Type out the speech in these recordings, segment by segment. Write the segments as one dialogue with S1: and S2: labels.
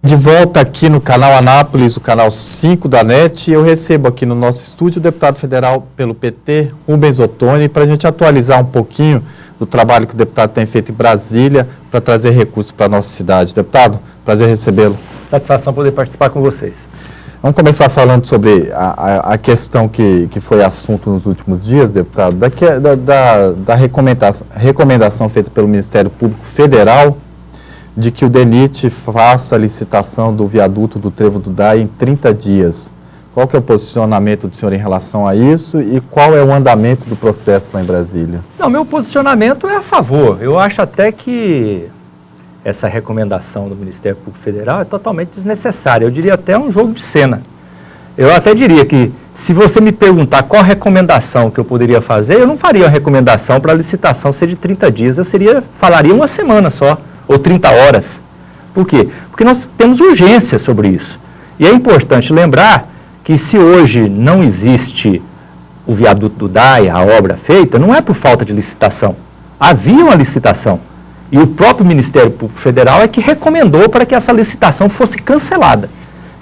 S1: De volta aqui no canal Anápolis, o canal 5 da NET, eu recebo aqui no nosso estúdio o deputado federal pelo PT, Rubens Ottoni, para a gente atualizar um pouquinho do trabalho que o deputado tem feito em Brasília para trazer recursos para a nossa cidade. Deputado, prazer recebê-lo.
S2: Satisfação poder participar com vocês.
S1: Vamos começar falando sobre a questão que foi assunto nos últimos dias, deputado, da recomendação feita pelo Ministério Público Federal de que o DENIT faça a licitação do viaduto do Trevo do Daia em 30 dias. Qual que é o posicionamento do senhor em relação a isso e qual é o andamento do processo lá em Brasília?
S2: Não, meu posicionamento é a favor. Eu acho até que essa recomendação do Ministério Público Federal é totalmente desnecessária. Eu diria até um jogo de cena. Eu até diria que, se você me perguntar qual recomendação que eu poderia fazer, eu não faria uma recomendação para a licitação ser de 30 dias. Eu falaria uma semana só, ou 30 horas. Por quê? Porque nós temos urgência sobre isso. E é importante lembrar que se hoje não existe o viaduto do Daia, a obra feita, não é por falta de licitação. Havia uma licitação. E o próprio Ministério Público Federal é que recomendou para que essa licitação fosse cancelada.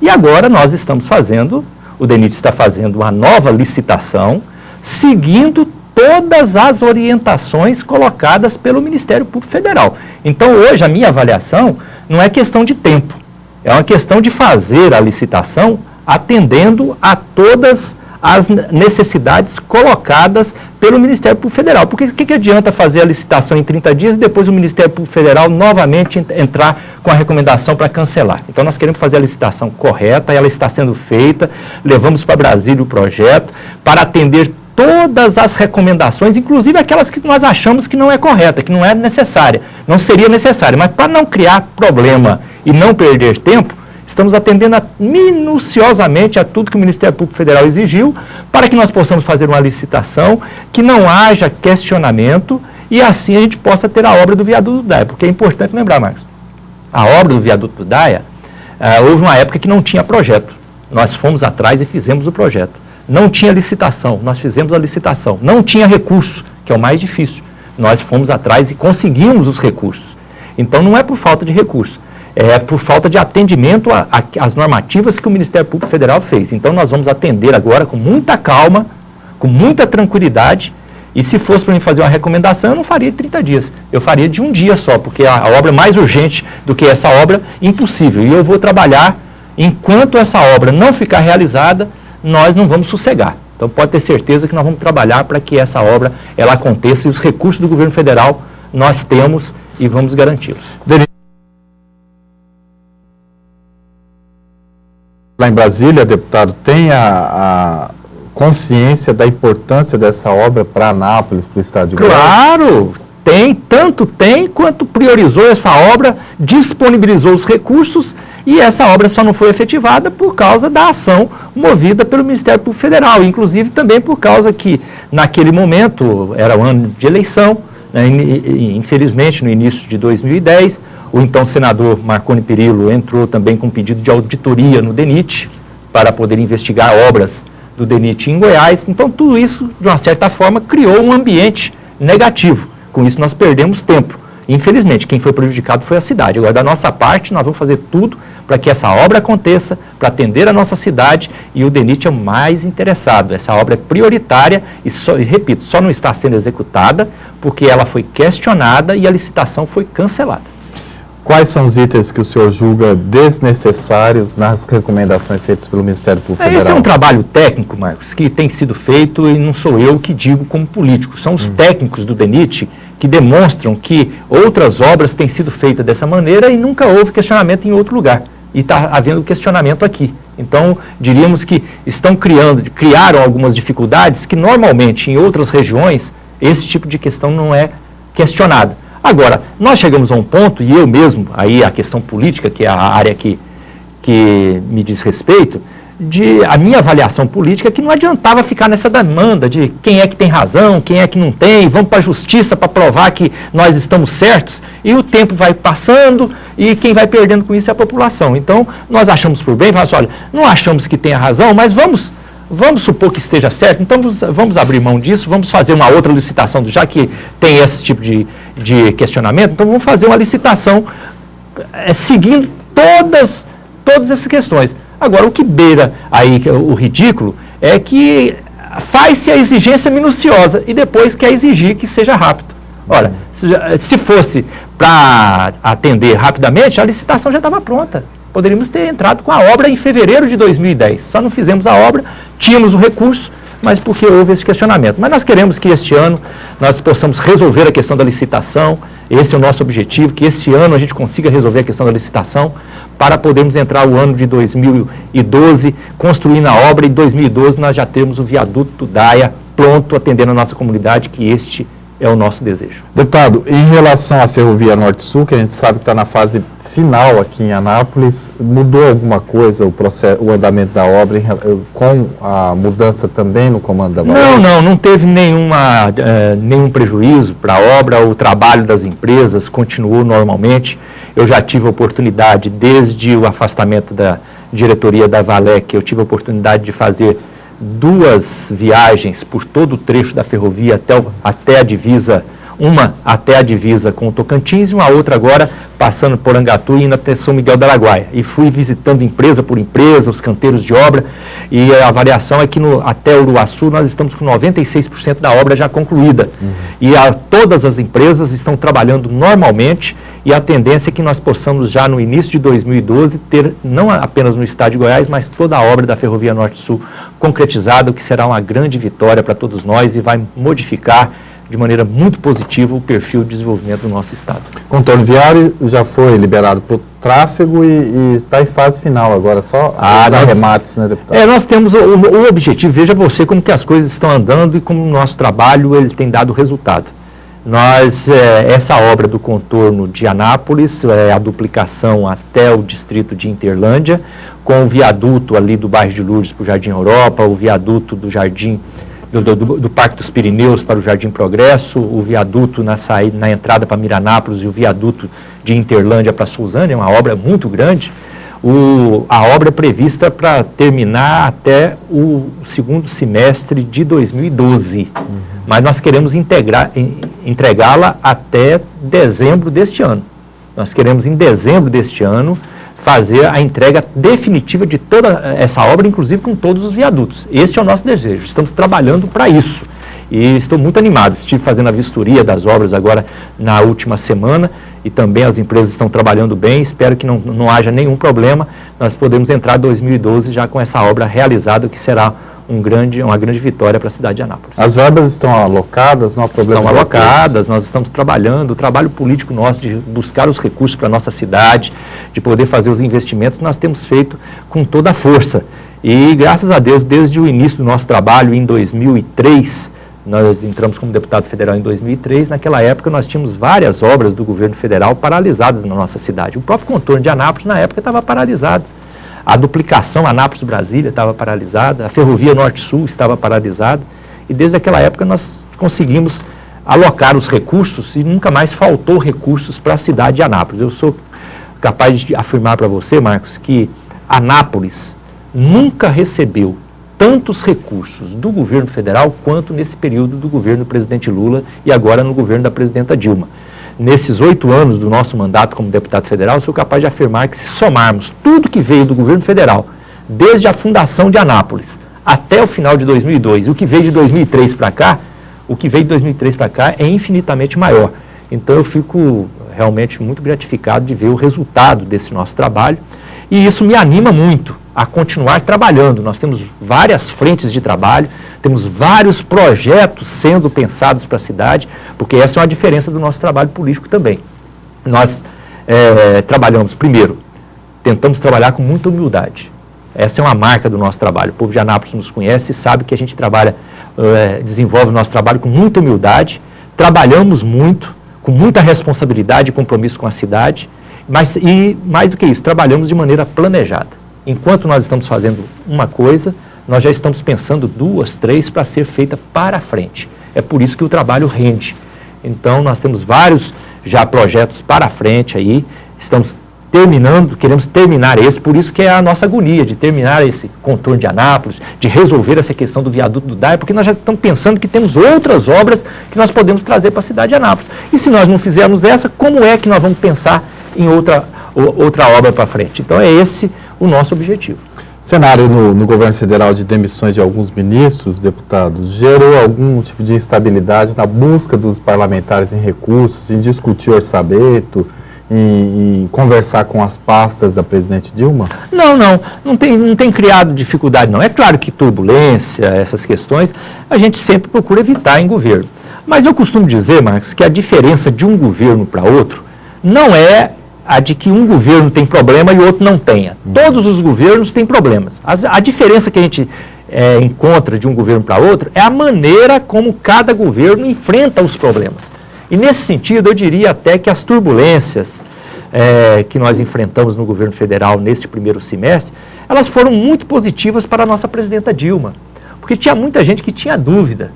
S2: E agora nós estamos fazendo, o DENIT está fazendo uma nova licitação, seguindo todas as orientações colocadas pelo Ministério Público Federal. Então hoje a minha avaliação não é questão de tempo, é uma questão de fazer a licitação atendendo a todas as necessidades colocadas pelo Ministério Público Federal. Porque o que adianta fazer a licitação em 30 dias e depois o Ministério Público Federal novamente entrar com a recomendação para cancelar? Então nós queremos fazer a licitação correta, ela está sendo feita, levamos para Brasília o projeto para atender todas as recomendações, inclusive aquelas que nós achamos que não é correta, que não é necessária, não seria necessária, mas para não criar problema e não perder tempo, estamos atendendo minuciosamente a tudo que o Ministério Público Federal exigiu para que nós possamos fazer uma licitação, que não haja questionamento e assim a gente possa ter a obra do viaduto do Daia. Porque é importante lembrar, Marcos, a obra do viaduto do Daia, houve uma época que não tinha projeto. Nós fomos atrás e fizemos o projeto. Não tinha licitação, nós fizemos a licitação. Não tinha recurso, que é o mais difícil. Nós fomos atrás e conseguimos os recursos. Então não é por falta de recurso. É por falta de atendimento às normativas que o Ministério Público Federal fez. Então nós vamos atender agora com muita calma, com muita tranquilidade, e se fosse para mim fazer uma recomendação, eu não faria de 30 dias, eu faria de um dia só, porque a obra mais urgente do que essa obra, impossível. E eu vou trabalhar, enquanto essa obra não ficar realizada, nós não vamos sossegar. Então pode ter certeza que nós vamos trabalhar para que essa obra ela aconteça e os recursos do governo federal nós temos e vamos garanti-los.
S1: Lá em Brasília, deputado, tem a consciência da importância dessa obra para Anápolis, para o estado de Goiás?
S2: Claro, tem, tanto tem quanto priorizou essa obra, disponibilizou os recursos e essa obra só não foi efetivada por causa da ação movida pelo Ministério Público Federal, inclusive também por causa que naquele momento era o ano de eleição, né, infelizmente no início de 2010, o então senador Marconi Perillo entrou também com pedido de auditoria no DENIT para poder investigar obras do DENIT em Goiás. Então tudo isso, de uma certa forma, criou um ambiente negativo. Com isso nós perdemos tempo. Infelizmente, quem foi prejudicado foi a cidade. Agora, da nossa parte, nós vamos fazer tudo para que essa obra aconteça, para atender a nossa cidade, e o DENIT é o mais interessado. Essa obra é prioritária e, repito, só não está sendo executada porque ela foi questionada e a licitação foi cancelada.
S1: Quais são os itens que o senhor julga desnecessários nas recomendações feitas pelo Ministério Público Federal?
S2: Esse é um trabalho técnico, Marcos, que tem sido feito e não sou eu que digo como político. São os técnicos do DENIT que demonstram que outras obras têm sido feitas dessa maneira e nunca houve questionamento em outro lugar. E está havendo questionamento aqui. Então, diríamos que criaram algumas dificuldades que normalmente em outras regiões esse tipo de questão não é questionada. Agora, nós chegamos a um ponto, e eu mesmo, aí a questão política, que é a área que me diz respeito, a minha avaliação política, que não adiantava ficar nessa demanda de quem é que tem razão, quem é que não tem, vamos para a justiça para provar que nós estamos certos, e o tempo vai passando, e quem vai perdendo com isso é a população. Então, nós achamos por bem, falamos, olha, não achamos que tenha razão, mas vamos supor que esteja certo, então vamos abrir mão disso, vamos fazer uma outra licitação, já que tem esse tipo de questionamento, então vamos fazer uma licitação seguindo todas todas essas questões. Agora, o que beira aí o ridículo é que faz-se a exigência minuciosa e depois quer exigir que seja rápido. Ora, se fosse para atender rapidamente, a licitação já estava pronta. Poderíamos ter entrado com a obra em fevereiro de 2010. Só não fizemos a obra, tínhamos o recurso, mas porque houve esse questionamento. Mas nós queremos que este ano nós possamos resolver a questão da licitação, esse é o nosso objetivo, que este ano a gente consiga resolver a questão da licitação para podermos entrar o ano de 2012 construindo a obra, e em 2012 nós já temos o viaduto Daia pronto, atendendo a nossa comunidade, que este é o nosso desejo.
S1: Deputado, em relação à Ferrovia Norte-Sul, que a gente sabe que está na fase final aqui em Anápolis, mudou alguma coisa o processo, o andamento da obra com a mudança também no comando da Valéria?
S2: Não teve nenhum prejuízo para a obra, o trabalho das empresas continuou normalmente. Eu já tive a oportunidade, desde o afastamento da diretoria da Valec, eu tive a oportunidade de fazer 2 viagens por todo o trecho da ferrovia até a divisa, uma até a divisa com o Tocantins e uma outra agora passando por Angatu e indo até São Miguel do Araguaia. E fui visitando empresa por empresa, os canteiros de obra, e a avaliação é que até Uruaçu nós estamos com 96% da obra já concluída. E todas as empresas estão trabalhando normalmente, e a tendência é que nós possamos já no início de 2012 ter, não apenas no estado de Goiás, mas toda a obra da Ferrovia Norte-Sul concretizada, o que será uma grande vitória para todos nós e vai modificar de maneira muito positiva o perfil de desenvolvimento do nosso estado.
S1: O contorno viário já foi liberado para o tráfego e está em fase final agora, só os arremates, né, deputado?
S2: Nós temos o objetivo, veja você como que as coisas estão andando e como o nosso trabalho ele tem dado resultado. Essa obra do contorno de Anápolis, a duplicação até o distrito de Interlândia, com o viaduto ali do bairro de Lourdes para o Jardim Europa, o viaduto do Jardim do Parque dos Pirineus para o Jardim Progresso, o viaduto na entrada para Miranápolis e o viaduto de Interlândia para Suzânia, é uma obra muito grande. A obra é prevista para terminar até o segundo semestre de 2012, mas nós queremos entregá-la até dezembro deste ano. Nós queremos, em dezembro deste ano, fazer a entrega definitiva de toda essa obra, inclusive com todos os viadutos. Este é o nosso desejo, estamos trabalhando para isso. E estou muito animado, estive fazendo a vistoria das obras agora na última semana, e também as empresas estão trabalhando bem, espero que não haja nenhum problema, nós podemos entrar em 2012 já com essa obra realizada, que será uma grande vitória para a cidade de Anápolis.
S1: As verbas estão alocadas, não há problema?
S2: Estão alocadas, nós estamos trabalhando, o trabalho político nosso de buscar os recursos para a nossa cidade, de poder fazer os investimentos, nós temos feito com toda a força. E graças a Deus, desde o início do nosso trabalho, em 2003, nós entramos como deputado federal em 2003, naquela época nós tínhamos várias obras do governo federal paralisadas na nossa cidade. O próprio contorno de Anápolis, na época, estava paralisado. A duplicação Anápolis-Brasília estava paralisada, a Ferrovia Norte-Sul estava paralisada, e desde aquela época nós conseguimos alocar os recursos e nunca mais faltou recursos para a cidade de Anápolis. Eu sou capaz de afirmar para você, Marcos, que Anápolis nunca recebeu tantos recursos do governo federal quanto nesse período do governo do presidente Lula e agora no governo da presidenta Dilma. Nesses 8 anos do nosso mandato como deputado federal, eu sou capaz de afirmar que, se somarmos tudo que veio do governo federal, desde a fundação de Anápolis até o final de 2002, o que veio de 2003 para cá, é infinitamente maior. Então eu fico realmente muito gratificado de ver o resultado desse nosso trabalho, e isso me anima muito a continuar trabalhando. Nós temos várias frentes de trabalho, temos vários projetos sendo pensados para a cidade, porque essa é uma diferença do nosso trabalho político também. Nós trabalhamos, primeiro, tentamos trabalhar com muita humildade. Essa é uma marca do nosso trabalho. O povo de Anápolis nos conhece e sabe que a gente desenvolve o nosso trabalho com muita humildade, trabalhamos muito, com muita responsabilidade e compromisso com a cidade, e mais do que isso, trabalhamos de maneira planejada. Enquanto nós estamos fazendo uma coisa, nós já estamos pensando 2, 3 para ser feita para frente. É por isso que o trabalho rende. Então, nós temos vários já projetos para frente aí, estamos queremos terminar esse, por isso que é a nossa agonia de terminar esse contorno de Anápolis, de resolver essa questão do viaduto do Daia, porque nós já estamos pensando que temos outras obras que nós podemos trazer para a cidade de Anápolis. E se nós não fizermos essa, como é que nós vamos pensar em outra obra para frente. Então é esse o nosso objetivo.
S1: Cenário no governo federal de demissões de alguns ministros, deputados, gerou algum tipo de instabilidade na busca dos parlamentares em recursos, em discutir orçamento, em conversar com as pastas da presidente Dilma?
S2: Não tem criado dificuldade, não. É claro que turbulência, essas questões, a gente sempre procura evitar em governo. Mas eu costumo dizer, Marcos, que a diferença de um governo para outro não é a de que um governo tem problema e o outro não tenha. Todos os governos têm problemas. A diferença que a gente encontra de um governo para outro é a maneira como cada governo enfrenta os problemas. E nesse sentido, eu diria até que as turbulências que nós enfrentamos no governo federal neste primeiro semestre, elas foram muito positivas para a nossa presidenta Dilma. Porque tinha muita gente que tinha dúvida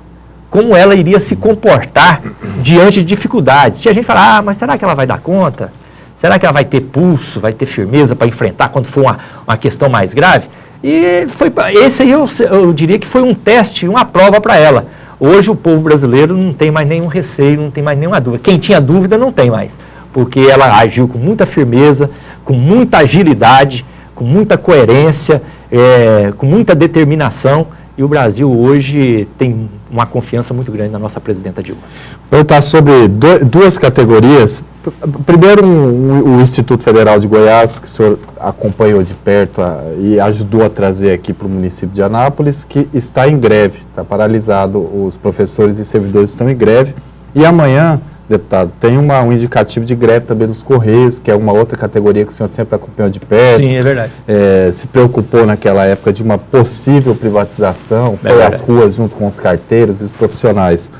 S2: como ela iria se comportar diante de dificuldades. Tinha gente que falava, mas será que ela vai dar conta? Será que ela vai ter pulso, vai ter firmeza para enfrentar quando for uma questão mais grave? E esse aí eu diria que foi um teste, uma prova para ela. Hoje o povo brasileiro não tem mais nenhum receio, não tem mais nenhuma dúvida. Quem tinha dúvida não tem mais, porque ela agiu com muita firmeza, com muita agilidade, com muita coerência, com muita determinação. E o Brasil hoje tem uma confiança muito grande na nossa presidenta Dilma.
S1: Perguntar sobre duas categorias. Primeiro, o Instituto Federal de Goiás, que o senhor acompanhou de perto e ajudou a trazer aqui para o município de Anápolis, que está em greve, está paralisado, os professores e servidores estão em greve. E amanhã, deputado, tem um indicativo de greve também dos Correios, que é uma outra categoria que o senhor sempre acompanhou de perto.
S2: Sim, é verdade.
S1: Se preocupou naquela época de uma possível privatização, foi às ruas junto com os carteiros e os profissionais.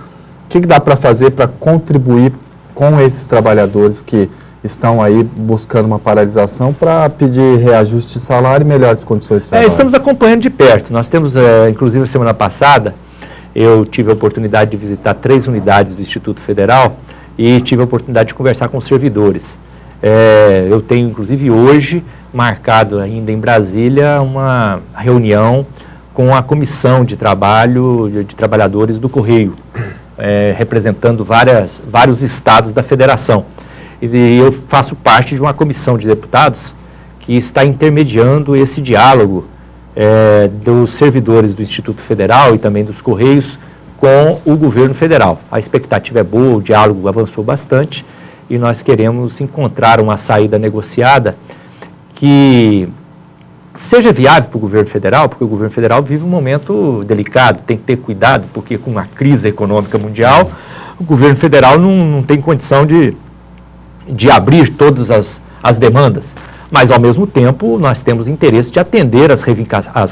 S1: O que dá para fazer para contribuir com esses trabalhadores que estão aí buscando uma paralisação para pedir reajuste de salário e melhores condições de trabalho?
S2: Estamos acompanhando de perto. Nós temos, inclusive, semana passada, eu tive a oportunidade de visitar 3 unidades do Instituto Federal e tive a oportunidade de conversar com os servidores. Eu tenho, inclusive, hoje, marcado ainda em Brasília, uma reunião com a comissão de trabalho de trabalhadores do Correio, representando vários estados da federação. E eu faço parte de uma comissão de deputados que está intermediando esse diálogo dos servidores do Instituto Federal e também dos Correios com o governo federal. A expectativa é boa, o diálogo avançou bastante e nós queremos encontrar uma saída negociada que seja viável para o governo federal, porque o governo federal vive um momento delicado, tem que ter cuidado, porque com a crise econômica mundial, o governo federal não tem condição de abrir todas as demandas. Mas, ao mesmo tempo, nós temos interesse de atender as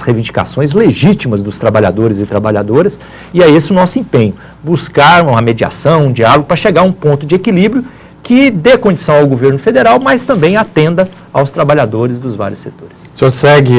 S2: reivindicações legítimas dos trabalhadores e trabalhadoras, e é esse o nosso empenho, buscar uma mediação, um diálogo, para chegar a um ponto de equilíbrio que dê condição ao governo federal, mas também atenda aos trabalhadores dos vários setores.
S1: O senhor segue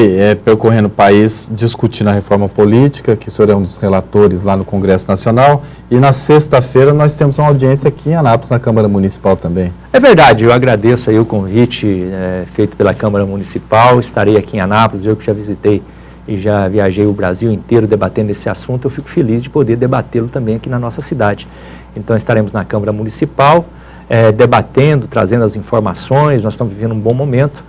S1: percorrendo o país, discutindo a reforma política, que o senhor é um dos relatores lá no Congresso Nacional, e na sexta-feira nós temos uma audiência aqui em Anápolis, na Câmara Municipal também. É
S2: verdade, eu agradeço aí o convite feito pela Câmara Municipal, estarei aqui em Anápolis, eu que já visitei e já viajei o Brasil inteiro debatendo esse assunto, eu fico feliz de poder debatê-lo também aqui na nossa cidade. Então estaremos na Câmara Municipal, debatendo, trazendo as informações, nós estamos vivendo um bom momento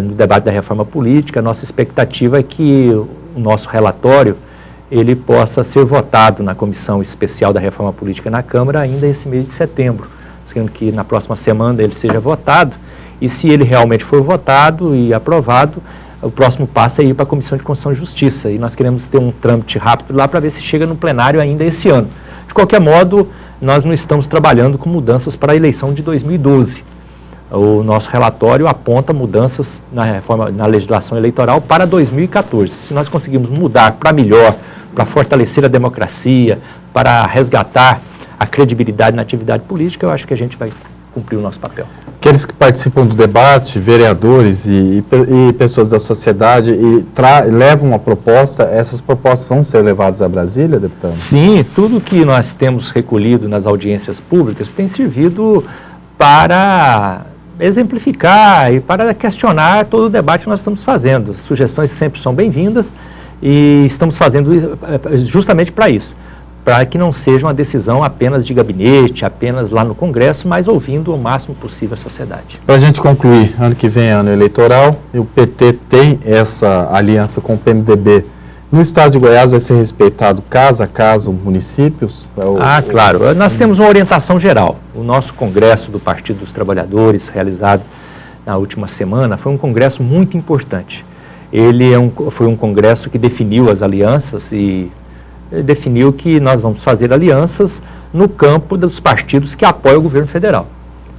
S2: no debate da reforma política. A nossa expectativa é que o nosso relatório ele possa ser votado na Comissão Especial da Reforma Política na Câmara ainda esse mês de setembro. Nós queremos que na próxima semana ele seja votado e se ele realmente for votado e aprovado, o próximo passo é ir para a Comissão de Constituição e Justiça e nós queremos ter um trâmite rápido lá para ver se chega no plenário ainda esse ano. De qualquer modo, nós não estamos trabalhando com mudanças para a eleição de 2012. O nosso relatório aponta mudanças na legislação eleitoral para 2014. Se nós conseguirmos mudar para melhor, para fortalecer a democracia, para resgatar a credibilidade na atividade política, eu acho que a gente vai cumprir o nosso papel.
S1: Aqueles que participam do debate, vereadores e pessoas da sociedade, levam uma proposta, essas propostas vão ser levadas a Brasília, deputado?
S2: Sim, tudo que nós temos recolhido nas audiências públicas tem servido para exemplificar e para questionar todo o debate que nós estamos fazendo. Sugestões sempre são bem-vindas e estamos fazendo justamente para isso, para que não seja uma decisão apenas de gabinete, apenas lá no Congresso, mas ouvindo o máximo possível a sociedade.
S1: Para a gente concluir, ano que vem é ano eleitoral, e o PT tem essa aliança com o PMDB. No estado de Goiás vai ser respeitado caso a caso municípios?
S2: Claro. Nós temos uma orientação geral. O nosso congresso do Partido dos Trabalhadores, realizado na última semana, foi um congresso muito importante. Ele foi um congresso que definiu as alianças e definiu que nós vamos fazer alianças no campo dos partidos que apoiam o governo federal.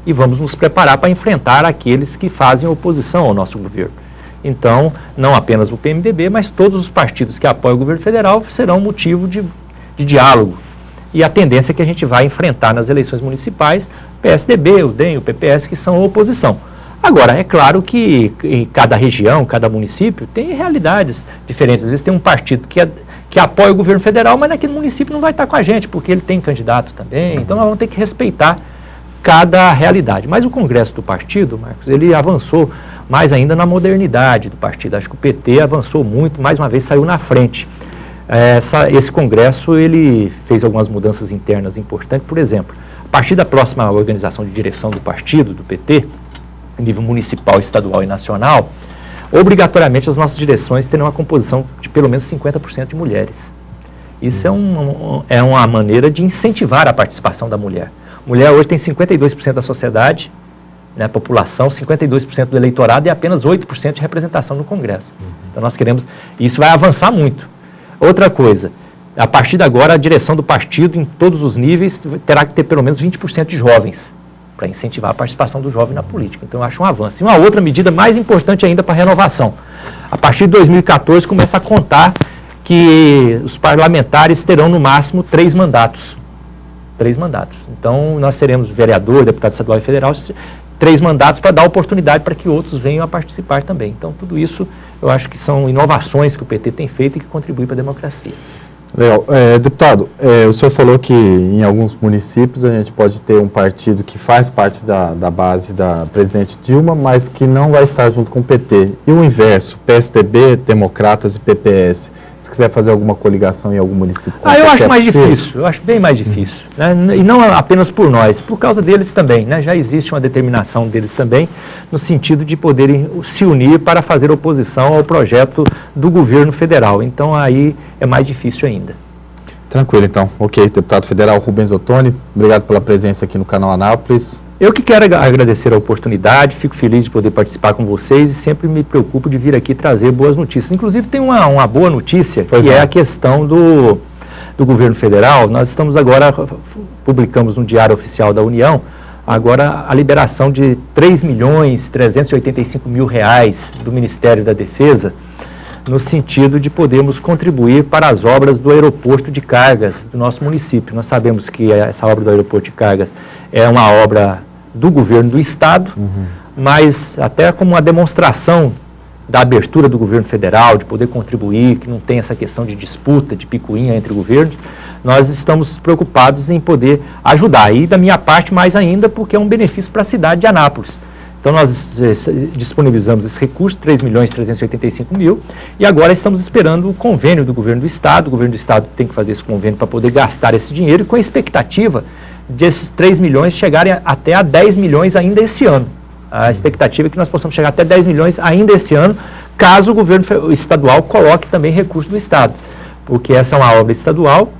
S2: E vamos nos preparar para enfrentar aqueles que fazem oposição ao nosso governo. Então, não apenas o PMDB, mas todos os partidos que apoiam o governo federal serão motivo de diálogo. E a tendência é que a gente vai enfrentar nas eleições municipais o PSDB, o DEM, o PPS, que são a oposição. Agora, é claro que em cada região, cada município, tem realidades diferentes. Às vezes tem um partido que apoia o governo federal, mas naquele município não vai estar com a gente, porque ele tem candidato também. Então, nós vamos ter que respeitar cada realidade. Mas o Congresso do partido, Marcos, ele avançou mais ainda na modernidade do partido. Acho que o PT avançou muito, mais uma vez saiu na frente. Esse Congresso, ele fez algumas mudanças internas importantes. Por exemplo, a partir da próxima organização de direção do partido, do PT, nível municipal, estadual e nacional, obrigatoriamente as nossas direções terão uma composição de pelo menos 50% de mulheres. Isso é uma maneira de incentivar a participação da mulher. A mulher hoje tem 52% da sociedade, né, população, 52% do eleitorado e apenas 8% de representação no Congresso. Então nós queremos, e isso vai avançar muito. Outra coisa, a partir de agora a direção do partido em todos os níveis terá que ter pelo menos 20% de jovens, para incentivar a participação do jovem na política. Então, eu acho um avanço. E uma outra medida mais importante ainda para a renovação. A partir de 2014, começa a contar que os parlamentares terão, no máximo, 3 mandatos. 3 mandatos. Então, nós teremos vereador, deputado estadual e federal, 3 mandatos para dar oportunidade para que outros venham a participar também. Então, tudo isso, eu acho que são inovações que o PT tem feito e que contribuem para a democracia.
S1: Legal. Deputado, o senhor falou que em alguns municípios a gente pode ter um partido que faz parte da base da presidente Dilma, mas que não vai estar junto com o PT. E o inverso, PSDB, Democratas e PPS. Se quiser fazer alguma coligação em algum município...
S2: eu acho mais difícil, eu acho bem mais difícil. Né? E não apenas por nós, por causa deles também. Né? Já existe uma determinação deles também, no sentido de poderem se unir para fazer oposição ao projeto do governo federal. Então aí é mais difícil ainda. Tranquilo, então. Ok, deputado federal Rubens Ottoni, obrigado pela presença aqui no canal Anápolis. Eu que quero agradecer a oportunidade, fico feliz de poder participar com vocês e sempre me preocupo de vir aqui trazer boas notícias. Inclusive tem uma boa notícia, que é a questão do governo federal. Nós estamos agora, publicamos no Diário Oficial da União, agora a liberação de R$ 3.385.000 do Ministério da Defesa, no sentido de podermos contribuir para as obras do aeroporto de cargas do nosso município. Nós sabemos que essa obra do aeroporto de cargas é uma obra do governo do estado, mas até como uma demonstração da abertura do governo federal, de poder contribuir, que não tem essa questão de disputa, de picuinha entre governos, nós estamos preocupados em poder ajudar. E da minha parte, mais ainda, porque é um benefício para a cidade de Anápolis. Então, nós disponibilizamos esse recurso, R$ 3.385.000, e agora estamos esperando o convênio do governo do estado. O governo do estado tem que fazer esse convênio para poder gastar esse dinheiro, e com a expectativa desses 3 milhões chegarem até a 10 milhões ainda esse ano. A expectativa é que nós possamos chegar até 10 milhões ainda esse ano, caso o governo estadual coloque também recurso do estado, porque essa é uma obra estadual.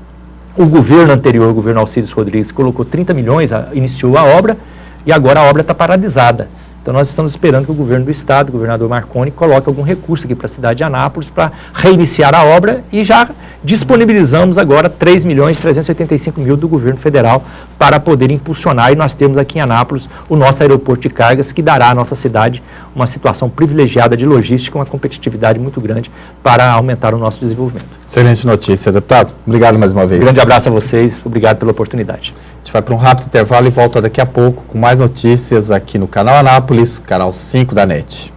S2: O governo anterior, o governo Alcides Rodrigues, colocou 30 milhões, iniciou a obra, e agora a obra está paralisada. Então, nós estamos esperando que o governo do estado, o governador Marconi, coloque algum recurso aqui para a cidade de Anápolis para reiniciar a obra, e já disponibilizamos agora R$ 3.385.000 do governo federal para poder impulsionar, e nós temos aqui em Anápolis o nosso aeroporto de cargas, que dará à nossa cidade uma situação privilegiada de logística, uma competitividade muito grande para aumentar o nosso desenvolvimento. Excelente notícia, deputado. Obrigado mais uma vez. Grande abraço a vocês, obrigado pela oportunidade. A gente vai para um rápido intervalo e volta daqui a pouco com mais notícias aqui no canal Anápolis, canal 5 da NET.